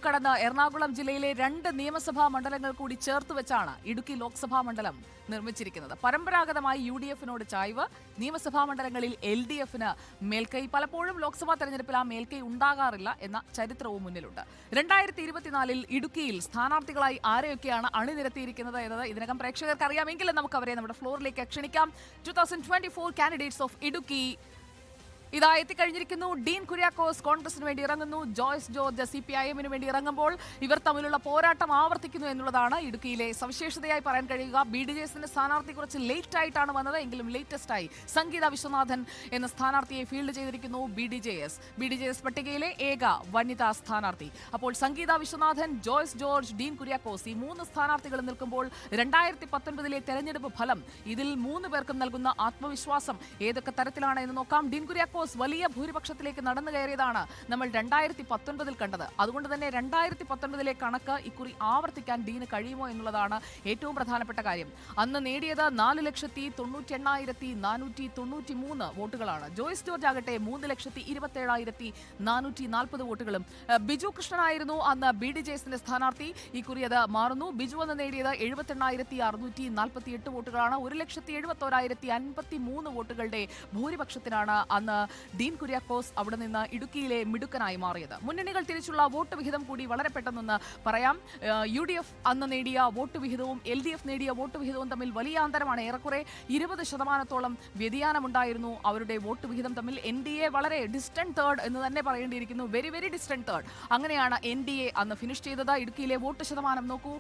കടന്ന് എറണാകുളം ജില്ലയിലെ 2 നിയമസഭാ മണ്ഡലങ്ങൾ കൂടി ചേർത്ത് വെച്ചാണ് ഇടുക്കി ലോക്സഭാ മണ്ഡലം നിർമ്മിച്ചിരിക്കുന്നത്. പരമ്പരാഗതമായി UDF-നോട് ചായ്വ്, നിയമസഭാ മണ്ഡലങ്ങളിൽ LDF-ന് മേൽക്കൈ. പലപ്പോഴും ലോക്സഭാ തെരഞ്ഞെടുപ്പിൽ ആ മേൽക്കൈ ഉണ്ടാകാറില്ല എന്ന ചരിത്രവും മുന്നിലുണ്ട്. 2024-ൽ ഇടുക്കിയിൽ സ്ഥാനാർത്ഥികളായി ആരെയൊക്കെയാണ് അണിനിരത്തിയിരിക്കുന്നത് എന്നത് ഇതിനകം പ്രേക്ഷകർക്ക് അറിയാമെങ്കിലും നമുക്ക് അവരെ നമ്മുടെ ഫ്ലോറിലേക്ക് ക്ഷണിക്കാം. 2024 കാൻഡിഡേറ്റ്സ് ഓഫ് ഇടുക്കി ഇതാ എത്തിക്കഴിഞ്ഞിരിക്കുന്നു. ഡീൻ കുര്യാക്കോസ് കോൺഗ്രസിന് വേണ്ടി ഇറങ്ങുന്നു. ജോയ്സ് ജോർജ് CPIM-ന് വേണ്ടി ഇറങ്ങുമ്പോൾ ഇവർ തമ്മിലുള്ള പോരാട്ടം ആവർത്തിക്കുന്നു എന്നുള്ളതാണ് ഇടുക്കിയിലെ സവിശേഷതയായി പറയാൻ കഴിയുക. BDJS-ന്റെ സ്ഥാനാർത്ഥി കുറച്ച് ലേറ്റ് ആയിട്ടാണ് വന്നത്, എങ്കിലും ലേറ്റസ്റ്റായി സംഗീത വിശ്വനാഥൻ എന്ന സ്ഥാനാർത്ഥിയെ ഫീൽഡ് ചെയ്തിരിക്കുന്നു BDJS പട്ടികയിലെ ഏക വനിതാ സ്ഥാനാർത്ഥി. അപ്പോൾ സംഗീത വിശ്വനാഥൻ, ജോയ്സ് ജോർജ്, ഡീൻ കുര്യാക്കോസ്, ഈ 3 സ്ഥാനാർത്ഥികൾ നിൽക്കുമ്പോൾ 2019-ലെ തെരഞ്ഞെടുപ്പ് ഫലം ഇതിൽ 3 പേർക്കും നൽകുന്ന ആത്മവിശ്വാസം ഏതൊക്കെ തരത്തിലാണ് എന്ന് നോക്കാം. ഡീൻ കുര്യാക്കോസ് വലിയ ഭൂരിപക്ഷത്തിലേക്ക് നടന്നു കയറിയതാണ് നമ്മൾ 2019-ൽ കണ്ടത്. അതുകൊണ്ട് തന്നെ 2019-ലെ കണക്ക് ഇക്കുറി ആവർത്തിക്കാൻ ഡീന് കഴിയുമോ എന്നുള്ളതാണ് ഏറ്റവും പ്രധാനപ്പെട്ട കാര്യം. അന്ന് നേടിയത് 4,98,493 വോട്ടുകളാണ്. ജോയ്സ് ജോർജ് ആകട്ടെ 3,27,440 വോട്ടുകളും. ബിജു കൃഷ്ണനായിരുന്നു അന്ന് BDJS-ന്റെ സ്ഥാനാർത്ഥി. ഇക്കുറി അത് മാറുന്നു. ബിജു അന്ന് നേടിയത് 78,648 വോട്ടുകളാണ്. 1,71,053 വോട്ടുകളുടെ ഭൂരിപക്ഷത്തിനാണ് അന്ന് ഡീൻ കുര്യാക്കോസ് അവിടെ നിന്ന് ഇടുക്കിയിലെ മിടുക്കനായി മാറിയത്. മുന്നണികൾ തിരിച്ചുള്ള വോട്ട് വിഹിതം കൂടി വളരെ പെട്ടെന്നൊന്ന് പറയാം. UDF അന്ന് നേടിയ വോട്ട് വിഹിതവും LDF നേടിയ വോട്ട് വിഹിതവും തമ്മിൽ വലിയ അന്തരമാണ്. ഏറെക്കുറെ 20% വ്യതിയാനമുണ്ടായിരുന്നു അവരുടെ വോട്ട് വിഹിതം തമ്മിൽ. NDA വളരെ ഡിസ്റ്റന്റ് തേർഡ് എന്ന് തന്നെ പറയേണ്ടിയിരിക്കുന്നു. Very very distant third. അങ്ങനെയാണ് NDA അന്ന് ഫിനിഷ് ചെയ്തത്. ഇടുക്കിയിലെ വോട്ട് ശതമാനം നോക്കൂ,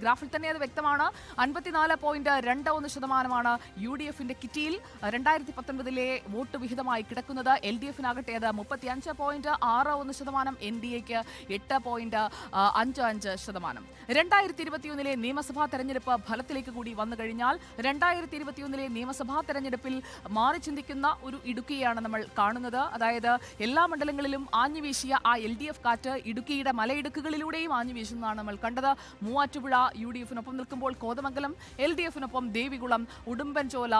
ഗ്രാഫിൽ തന്നെ അത് വ്യക്തമാണ്. 54.21% UDF-ന്റെ കിറ്റിയിൽ 2019-ലെ വോട്ട് വിഹിതമായി കിടക്കുന്നത്. LDF-നാകട്ടെ അത് 35.61%, NDA-ക്ക് 8.55%. 2021-ലെ നിയമസഭാ തെരഞ്ഞെടുപ്പ് ഫലത്തിലേക്ക് കൂടി വന്നു കഴിഞ്ഞാൽ 2021-ലെ നിയമസഭാ തെരഞ്ഞെടുപ്പിൽ മാറി ചിന്തിക്കുന്ന ഒരു ഇടുക്കിയാണ് നമ്മൾ കാണുന്നത്. അതായത് എല്ലാ മണ്ഡലങ്ങളിലും ആഞ്ഞുവീശിയ ആ LDF കാറ്റ് ഇടുക്കിയുടെ മലയിടുക്കുകളിലൂടെയും ആഞ്ഞുവീശുന്നതാണ് നമ്മൾ കണ്ടത്. മൂവാറ്റുപുഴ UDF-നൊപ്പം നിൽക്കുമ്പോൾ കോതമംഗലം LDF-നൊപ്പം, ദേവികുളം, ഉടുമ്പൻചോല,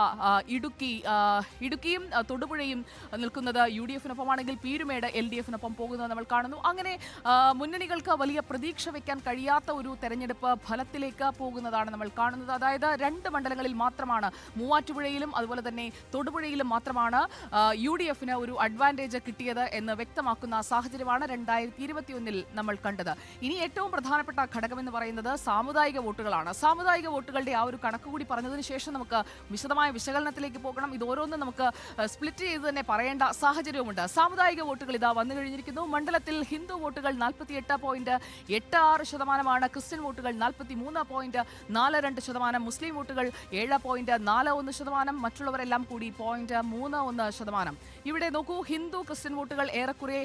ഇടുക്കിയും തൊടുപുഴയും നിൽക്കുന്നത് UDF-നൊപ്പമാണെങ്കിൽ പീരുമേട് LDF-നൊപ്പം പോകുന്നത് നമ്മൾ കാണുന്നു. അങ്ങനെ മുന്നണികൾക്ക് വലിയ പ്രതീക്ഷ വയ്ക്കാൻ കഴിയാത്ത ഒരു തെരഞ്ഞെടുപ്പ് ഫലത്തിലേക്ക് പോകുന്നതാണ് നമ്മൾ കാണുന്നത്. അതായത് 2 മണ്ഡലങ്ങളിൽ മാത്രമാണ്, മൂവാറ്റുപുഴയിലും അതുപോലെ തന്നെ തൊടുപുഴയിലും മാത്രമാണ് UDF-ന് ഒരു അഡ്വാൻറ്റേജ് കിട്ടിയത് എന്ന് വ്യക്തമാക്കുന്ന സാഹചര്യമാണ് 2021-ൽ നമ്മൾ കണ്ടത്. ഇനി ഏറ്റവും പ്രധാനപ്പെട്ട ഘടകമെന്ന് പറയുന്നത് സാമുദായിക വോട്ടുകളാണ്. സാമുദായിക വോട്ടുകളുടെ ആ ഒരു കണക്ക് കൂടി പറഞ്ഞതിന് ശേഷം നമുക്ക് വിശദമായ വിശകലനത്തിലേക്ക് പോകണം. ഇത് ഓരോന്നും നമുക്ക് സ്പ്ലിറ്റ് ചെയ്ത് തന്നെ പറയേണ്ട സാഹചര്യവുമുണ്ട്. സാമുദായിക വോട്ടുകൾ ഇതാ വന്നു കഴിഞ്ഞിരിക്കുന്നു. മണ്ഡലത്തിൽ ഹിന്ദു വോട്ടുകൾ 48.86%, ക്രിസ്ത്യൻ വോട്ടുകൾ 43.42%, മുസ്ലിം വോട്ടുകൾ 7.41%, മറ്റുള്ളവരെല്ലാം കൂടി 0.31%. ഇവിടെ നോക്കൂ, ഹിന്ദു ക്രിസ്ത്യൻ വോട്ടുകൾ ഏറെക്കുറെ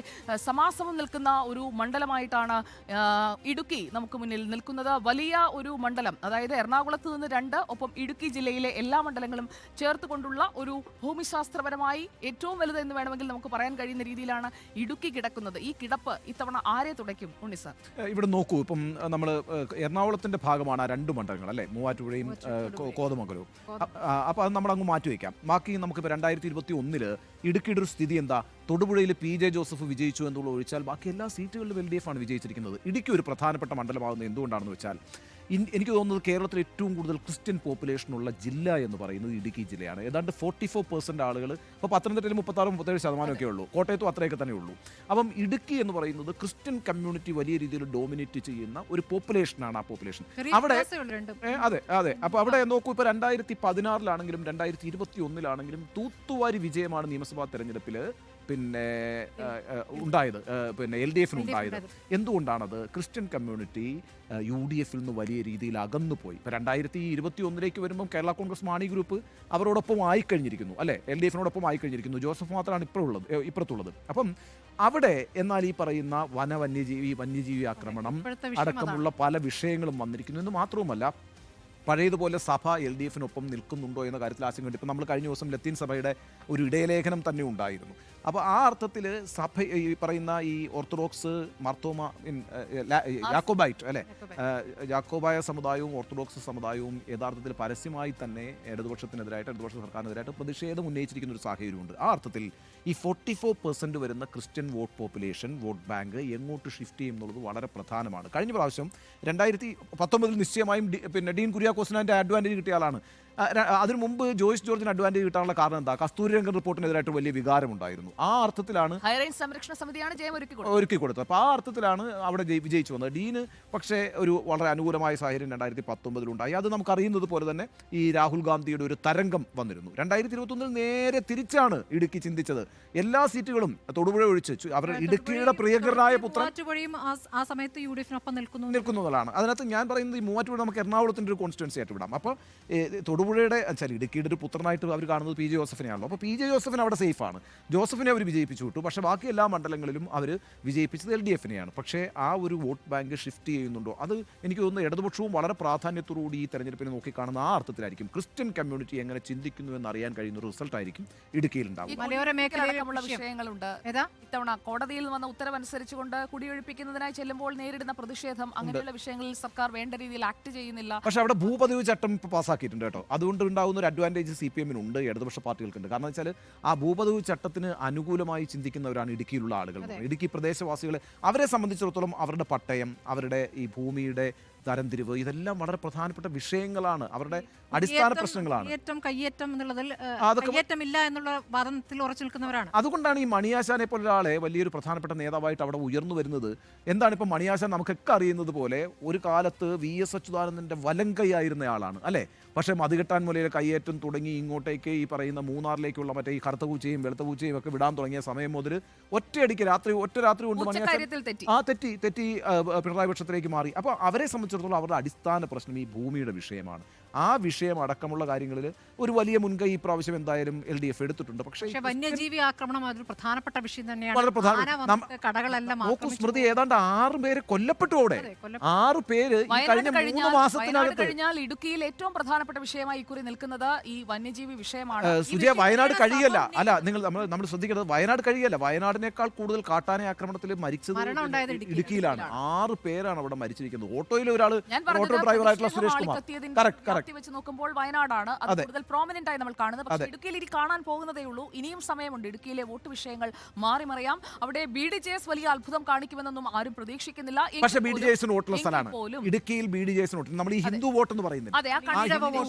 സമാസമം നിൽക്കുന്ന ഒരു മണ്ഡലമായിട്ടാണ് ഇടുക്കി നമുക്ക് മുന്നിൽ നിൽക്കുന്നത്. വലിയ ഒരു മണ്ഡലം, അതായത് എറണാകുളത്ത് നിന്ന് 2, ഒപ്പം ഇടുക്കി ജില്ലയിലെ എല്ലാ മണ്ഡലങ്ങളും ചേർത്തുകൊണ്ടുള്ള ഒരു ഭൂമിശാസ്ത്രപരമായി ഏറ്റവും വലുത് എന്ന് വേണമെങ്കിൽ നമുക്ക് പറയാൻ കഴിയുന്ന രീതിയിലാണ് ഇടുക്കി കിടക്കുന്നത്. ഈ കിടപ്പ് ഇത്തവണ ആരെ തുടയ്ക്കും ഉണ്ണി സാർ? ഇവിടെ നോക്കൂ, ഇപ്പം നമ്മൾ എറണാകുളത്തിന്റെ ഭാഗമാണ് ആ 2 മണ്ഡലങ്ങൾ അല്ലേ, മൂവാറ്റുപുഴയും കോതമംഗലവും. അപ്പോൾ അത് നമ്മൾ അങ്ങ് മാറ്റിവെക്കാം. ബാക്കി നമുക്കിപ്പോൾ 2021 ഇടുക്കിയുടെ ഒരു സ്ഥിതി എന്താ? തൊടുപുഴയിൽ PJ ജോസഫ് വിജയിച്ചു എന്നുള്ള ഒഴിച്ചാൽ ബാക്കി എല്ലാ സീറ്റുകളിലും LDF ആണ് വിജയിച്ചിരിക്കുന്നത്. ഇടുക്കി ഒരു പ്രധാനപ്പെട്ട മണ്ഡലമാകുന്നത് എന്തുകൊണ്ടാണെന്ന് വെച്ചാൽ എനിക്ക് തോന്നുന്നത് കേരളത്തിൽ ഏറ്റവും കൂടുതൽ ക്രിസ്ത്യൻ പോപ്പുലേഷനുള്ള ജില്ല എന്ന് പറയുന്നത് ഇടുക്കി ജില്ലയാണ്. ഏതാണ്ട് 44% ആളുകൾ, ഇപ്പോൾ പത്തനംതിട്ടയിൽ 36-37% ഉള്ളൂ, കോട്ടയത്തും അത്രയൊക്കെ തന്നെ ഉള്ളൂ. അപ്പം ഇടുക്കി എന്ന് പറയുന്നത് ക്രിസ്ത്യൻ കമ്മ്യൂണിറ്റി വലിയ രീതിയിൽ ഡോമിനേറ്റ് ചെയ്യുന്ന ഒരു പോപ്പുലേഷനാണ്. ആ പോപ്പുലേഷൻ അവിടെ അതെ. അപ്പോൾ അവിടെ നോക്കൂ, ഇപ്പോൾ 2016-ലാണെങ്കിലും 2021-ലാണെങ്കിലും തൂത്തുവാരി വിജയമാണ് നിയമസഭാ തെരഞ്ഞെടുപ്പിൽ ഉണ്ടായത്, LDF-ന് ഉണ്ടായത്. എന്തുകൊണ്ടാണത്? ക്രിസ്ത്യൻ കമ്മ്യൂണിറ്റി UDF-ൽ നിന്ന് വലിയ രീതിയിൽ അകന്നുപോയി. ഇപ്പോൾ 2021-ലേക്ക് വരുമ്പം കേരള കോൺഗ്രസ് മാണി ഗ്രൂപ്പ് അവരോടൊപ്പം ആയിക്കഴിഞ്ഞിരിക്കുന്നു അല്ലേ, LDF-നോടൊപ്പം ആയിക്കഴിഞ്ഞിരിക്കുന്നു. ജോസഫ് മാത്രമാണ് ഇപ്പുറത്തുള്ളത്. അപ്പം അവിടെ എന്നാൽ ഈ പറയുന്ന വന്യജീവി ആക്രമണം അടക്കമുള്ള പല വിഷയങ്ങളും വന്നിരിക്കുന്നു. എന്ന് മാത്രവുമല്ല, പഴയതുപോലെ സഭ LDF-നൊപ്പം നിൽക്കുന്നുണ്ടോ എന്ന കാര്യത്തിൽ ആശങ്കയുണ്ട്. ഇപ്പം നമ്മൾ കഴിഞ്ഞ ദിവസം ലത്തീൻ സഭയുടെ ഒരു ഇടയലേഖനം തന്നെ ഉണ്ടായിരുന്നു. അപ്പോൾ ആ അർത്ഥത്തിൽ സഭ ഈ പറയുന്ന ഈ ഓർത്തഡോക്സ് മാർത്തോമ യാക്കോബൈറ്റ് അല്ലേ, യാക്കോബായ സമുദായവും ഓർത്തഡോക്സ് സമുദായവും യഥാർത്ഥത്തിൽ പരസ്യമായി തന്നെ ഇടതുപക്ഷത്തിനെതിരായിട്ട് ഇടതുപക്ഷ സർക്കാരിനെതിരായിട്ട് പ്രതിഷേധം ഉന്നയിച്ചിരിക്കുന്ന ഒരു സാഹചര്യമുണ്ട്. ആ അർത്ഥത്തിൽ ഈ 44% വരുന്ന Christian vote population vote bank എങ്ങോട്ട് ഷിഫ്റ്റ് ചെയ്യും എന്നുള്ളത് വളരെ പ്രധാനമാണ്. കഴിഞ്ഞ പ്രാവശ്യം 2019 നിശ്ചയമായും പിന്നെ ഡീൻ കുര്യാക്കോസിന് അതിൻ്റെ അഡ്വാൻറ്റേജ് കിട്ടിയ ആളാണ്. അതിനു മുമ്പ് ജോയ്സ് ജോർജിന് അഡ്വാൻറ്റേജ് കിട്ടാനുള്ള കാരണം എന്താ? കസ്തൂരിരംഗൻ റിപ്പോർട്ടിനെതിരായിട്ട് വലിയ വികാരമുണ്ടായിരുന്നു. ആ അർത്ഥത്തിലാണ് ഹൈറേഞ്ച് സംരക്ഷണ സമിതിയാണ് ജയം ഒരുക്കി കൊടുത്തത്. അപ്പോൾ ആ അർത്ഥത്തിലാണ് അവിടെ വിജയിച്ചു വന്നത്. ഡീന് പക്ഷേ ഒരു വളരെ അനുകൂലമായ സാഹചര്യം 2019 ഉണ്ടായി. അത് നമുക്കറിയുന്നത് പോലെ തന്നെ ഈ രാഹുൽ ഗാന്ധിയുടെ ഒരു തരംഗം വന്നിരുന്നു. 2021 നേരെ തിരിച്ചാണ് ഇടുക്കി ചിന്തിച്ചത്. എല്ലാ സീറ്റുകളും തൊടുപുഴ ഒഴിച്ച് അവർ ഇടുക്കിയുടെ പ്രിയങ്കരനായ പുത്രൻ ആ സമയത്ത് UDF-നൊപ്പം നിൽക്കുന്നതാണ്. അതിനകത്ത് ഞാൻ പറയുന്നത് ഈ മൂവാറ്റുപുഴ നമുക്ക് എറണാകുളത്തിൻ്റെ ഒരു കോൺസ്റ്റിറ്റ്യുവൻസി ആയിട്ട് വിടാം. അപ്പോൾ തൊടുപുഴയുടെ വെച്ചാൽ ഇടുക്കിയുടെ ഒരു പുത്രനായിട്ട് അവർ കാണുന്നത് PJ ജോസഫിനെയാണല്ലോ. അപ്പോൾ PJ ജോസഫിന് അവിടെ സേഫാണ്. ജോസഫിനെ അവർ വിജയിപ്പിച്ചു വിട്ടു. പക്ഷേ ബാക്കി എല്ലാ മണ്ഡലങ്ങളിലും അവർ വിജയിപ്പിച്ചത് LDF-നെയാണ്. പക്ഷേ ആ ഒരു വോട്ട് ബാങ്ക് ഷിഫ്റ്റ് ചെയ്യുന്നുണ്ടോ? അത് എനിക്ക് തോന്നുന്നു ഇടതുപക്ഷവും വളരെ പ്രാധാന്യത്തോടുകൂടി ഈ തെരഞ്ഞെടുപ്പിനെ നോക്കിക്കാണുന്ന ആ അർത്ഥത്തിലായിരിക്കും. ക്രിസ്ത്യൻ കമ്മ്യൂണിറ്റി എങ്ങനെ ചിന്തിക്കുന്നു എന്നറിയാൻ കഴിയുന്ന ഒരു റിസൾട്ടായിരിക്കും ഇടുക്കിയിൽ ഉണ്ടാവും. മലയോര മേഖലയിലുള്ള വിഷയങ്ങളുണ്ട്. ഇത്തവണ കോടതിയിൽ വന്ന ഉത്തരവനുസരിച്ചുകൊണ്ട് കുടിയൊഴിപ്പിക്കുന്നതിനായി ചെല്ലുമ്പോൾ നേരിടുന്ന പ്രതിഷേധം, അങ്ങനെയുള്ള വിഷയങ്ങളിൽ സർക്കാർ വേണ്ട രീതിയിൽ ആക്ട് ചെയ്യുന്നില്ല. പക്ഷേ അവിടെ ഭൂപതിവ് ചട്ടം ഇപ്പോൾ പാസ്സാക്കിയിട്ടുണ്ട് കേട്ടോ. അതുകൊണ്ട് ഉണ്ടാകുന്ന ഒരു അഡ്വാൻറ്റേജ് CPM-നുണ്ട്, ഇടതുപക്ഷ പാർട്ടികൾക്കുണ്ട്. കാരണം വെച്ചാൽ ആ ഭൂപതിവ് ചട്ടത്തിന് അനുകൂലമായി ചിന്തിക്കുന്നവരാണ് ഇടുക്കിയിലുള്ള ആളുകൾ. ഇടുക്കി പ്രദേശവാസികൾ, അവരെ സംബന്ധിച്ചിടത്തോളം അവരുടെ പട്ടയം, അവരുടെ ഈ ഭൂമിയുടെ തരംതിരിവ്, ഇതെല്ലാം വളരെ പ്രധാനപ്പെട്ട വിഷയങ്ങളാണ്. അവരുടെ അടിസ്ഥാന പ്രശ്നങ്ങളാണ്. കയ്യേറ്റം ഇല്ല എന്നുള്ള വാദത്തിൽ ഉറച്ചു നിൽക്കുന്നവരാണ്. അതുകൊണ്ടാണ് ഈ മണിയാശാനെ പോലെ ഒരാളെ വലിയൊരു പ്രധാനപ്പെട്ട നേതാവായിട്ട് അവിടെ ഉയർന്നു വരുന്നത്. എന്താണ് ഇപ്പം മണിയാശാൻ നമുക്കൊക്കെ അറിയുന്നത് പോലെ ഒരു കാലത്ത് VS അച്യുതാനന്ദൻ്റെ വലങ്കൈയായിരുന്ന ആളാണ് അല്ലേ. പക്ഷേ മതികെട്ടാൻ മുലയിലെ കയ്യേറ്റം തുടങ്ങി ഇങ്ങോട്ടേക്ക് ഈ പറയുന്ന മൂന്നാറിലേക്കുള്ള മറ്റേ ഈ കറുത്ത പൂച്ചയും വെളുത്ത പൂച്ചയും ഒക്കെ വിടാൻ തുടങ്ങിയ സമയം മുതൽ ഒറ്റയടിക്ക് ഒറ്റ രാത്രി കൊണ്ട് മണിയാശാൻ തെറ്റി പിണറായി പക്ഷത്തിലേക്ക് മാറി. അപ്പോൾ അവരെ സംബന്ധിച്ചിടത്തോളം അവരുടെ അടിസ്ഥാന പ്രശ്നം ഈ ഭൂമിയുടെ വിഷയമാണ്. ആ വിഷയം അടക്കമുള്ള കാര്യങ്ങളിൽ ഒരു വലിയ മുൻകൈ ഈ പ്രാവശ്യം എന്തായാലും LDF എടുത്തിട്ടുണ്ട്. പക്ഷേ വന്യജീവി ആക്രമണം അതൊരു പ്രധാനപ്പെട്ട വിഷയം തന്നെയാണ്. വളരെ പ്രധാന നോക്കൂ സ്മൃതി, ഏതാണ്ട് 6 പേര് കൊല്ലപ്പെട്ടു. അവിടെ 6 പേര് കഴിഞ്ഞ 3 മാസത്തിനകത്ത്. ഇടുക്കിയിൽ ഏറ്റവും പ്രധാനപ്പെട്ട വിഷയമായി ഇക്കുറി നിൽക്കുന്നത് ഈ വന്യജീവി വിഷയമാണ്. സുജയ, വയനാട് കഴിയല്ല. അല്ല, നമ്മൾ ശ്രദ്ധിക്കേണ്ടത് വയനാട് കഴിയല്ല. വയനാടിനേക്കാൾ കൂടുതൽ കാട്ടാന ആക്രമണത്തിൽ മരിച്ചത് ഇടുക്കിയിലാണ്. 6 പേരാണ് അവിടെ മരിച്ചിരിക്കുന്നത്. ഓട്ടോയിൽ ഒരാൾ, ഓട്ടോ ഡ്രൈവറായിട്ടുള്ള സുരേഷ് കുമാർ. വെച്ച് നോക്കുമ്പോൾ വയനാടാണ് അത് കൂടുതൽ പ്രോമിനന്റ് ആയി നമ്മൾ കാണുന്നത്. പക്ഷേ ഇടുക്കിയിൽ ഇനി കാണാൻ പോകുന്നതേ ഉള്ളൂ. ഇനിയും സമയമുണ്ട്. ഇടുക്കിയിലെ വോട്ട് വിഷയങ്ങൾ മാറിമറിയാം. അവിടെ BDJS വലിയ അത്ഭുതം കാണിക്കുമെന്നൊന്നും ആരും പ്രതീക്ഷിക്കുന്നില്ല. പക്ഷേ BDJS വോട്ടുള്ള സ്ഥലമാണ് ഇടുക്കിയിൽ. BDJS വോട്ട്, നമ്മൾ ഈ ഹിന്ദു വോട്ട് എന്ന് പറയുന്നത്,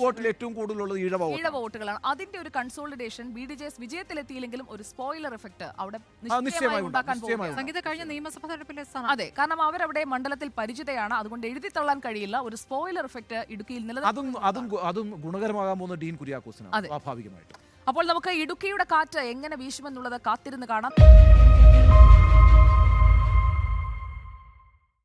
വോട്ടിൽ ഏറ്റവും കൂടുതലുള്ളത് ഈഴവ വോട്ടുകളാണ്. അതിന്റെ ഒരു കൺസോളിഡേഷൻ BDJS വിജയത്തിലെത്തിയില്ലെങ്കിലും ഒരു സ്പോയിലർ എഫക്ട് അവിടെ നിശ്ചയമായി ഉണ്ടാക്കാൻ പോകുന്നു. സംഗീത കഴിഞ്ഞ നിയമസഭാ തെരഞ്ഞെടുപ്പിലെ അതെ, കാരണം അവരവിടെ മണ്ഡലത്തിൽ പരിചിതയാണ്. അതുകൊണ്ട് എഴുതി തള്ളാൻ കഴിയില്ല. ഒരു സ്പോയിലർ എഫക്ട് ഇടുക്കിയിൽ നിലനിൽക്കുന്നു. അതും ഗുണകരമാകാൻ പോകുന്ന ഡീൻ കുര്യാക്കോസിനാണ് സ്വാഭാവികമായിട്ട്. അപ്പോൾ നമുക്ക് ഇടുക്കിയുടെ കാറ്റ് എങ്ങനെ വീശുമെന്നുള്ളത് കാത്തിരുന്ന് കാണാം.